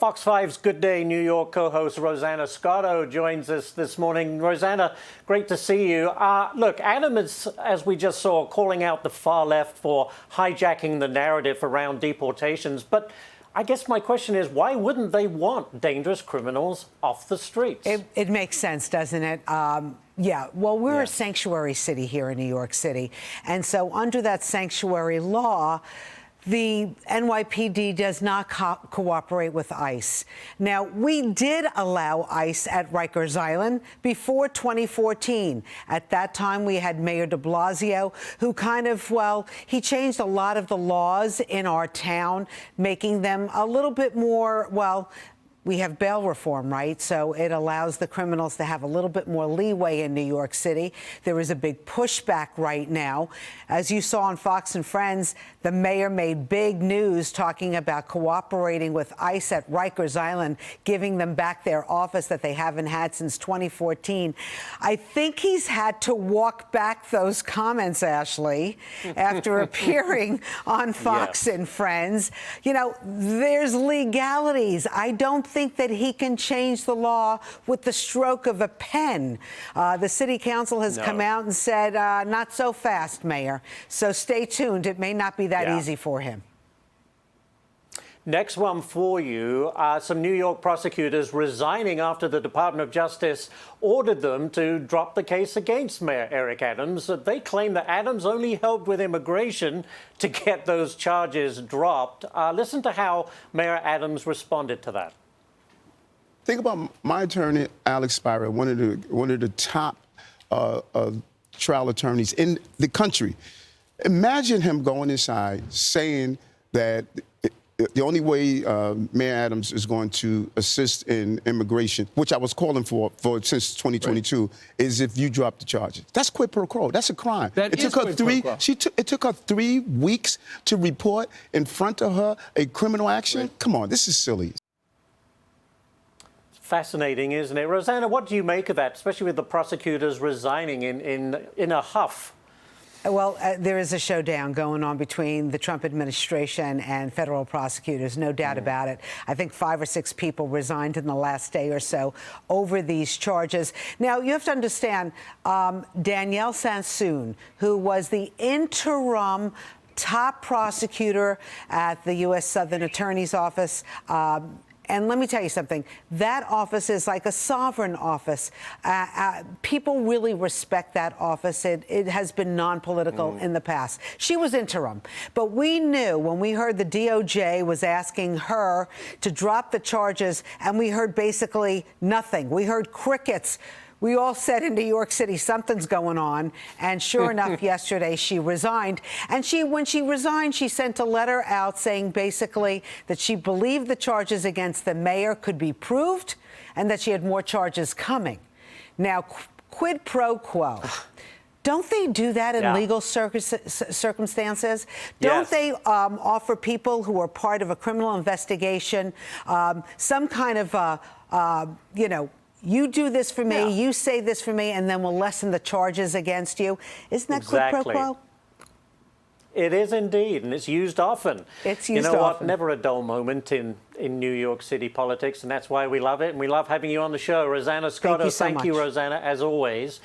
Fox 5's Good Day New York co-host Rosanna Scotto joins us this morning. Rosanna, great to see you. Look, Adam is, as we just saw, calling out the far left for hijacking the narrative around deportations. But I guess my question is, why wouldn't they want dangerous criminals off the streets? It makes sense, doesn't it? Yeah, well, we're a sanctuary city here in New York City. And so under that sanctuary law, the NYPD does not cooperate with ICE. Now, we did allow ICE at Rikers Island before 2014. At that time, we had Mayor de Blasio, who he changed a lot of the laws in our town, making them a little bit more, we have bail reform, right? So it allows the criminals to have a little bit more leeway in New York City. There is a big pushback right now. As you saw on Fox and Friends, the mayor made big news talking about cooperating with ICE at Rikers Island, giving them back their office that they haven't had since 2014. I think he's had to walk back those comments, Ashley, after appearing on Fox and Friends. You know, there's legalities. I don't think that he can change the law with the stroke of a pen. The city council has come out and said, not so fast, Mayor. So stay tuned. It may not be that easy for him. Next one for you, some New York prosecutors resigning after the Department of Justice ordered them to drop the case against Mayor Eric Adams. They claim that Adams only helped with immigration to get those charges dropped. Listen to how Mayor Adams responded to that. Think about my attorney, Alex Spira, one of the top trial attorneys in the country. Imagine him going inside saying that the only way Mayor Adams is going to assist in immigration, which I was calling for since 2022, is if you drop the charges. That's quid pro quo. That's a crime. It took her 3 weeks to report in front of her a criminal action. Right. Come on, this is silly. Fascinating, isn't it? Rosanna, what do you make of that, especially with the prosecutors resigning in a huff? Well, there is a showdown going on between the Trump administration and federal prosecutors, no doubt about it. I think 5 or 6 people resigned in the last day or so over these charges. Now, you have to understand, Danielle Sassoon, who was the interim top prosecutor at the U.S. Southern Attorney's Office, and let me tell you something, that office is like a sovereign office. People really respect that office. It has been non-political in the past. She was interim. But we knew when we heard the DOJ was asking her to drop the charges, and we heard basically nothing. We heard crickets. We all said in New York City, something's going on. And sure enough, yesterday she resigned. And when she resigned, she sent a letter out saying basically that she believed the charges against the mayor could be proved and that she had more charges coming. Now, quid pro quo. Don't they do that in legal circumstances? Don't they offer people who are part of a criminal investigation some kind of, you do this for me, you say this for me, and then we'll lessen the charges against you? Isn't that quid pro quo? It is indeed, and it's used often. It's used often. You know often. what? Never a dull moment in New York City politics, and that's why we love it, and we love having you on the show. Rosanna Scotto, Thank you, Rosanna, as always.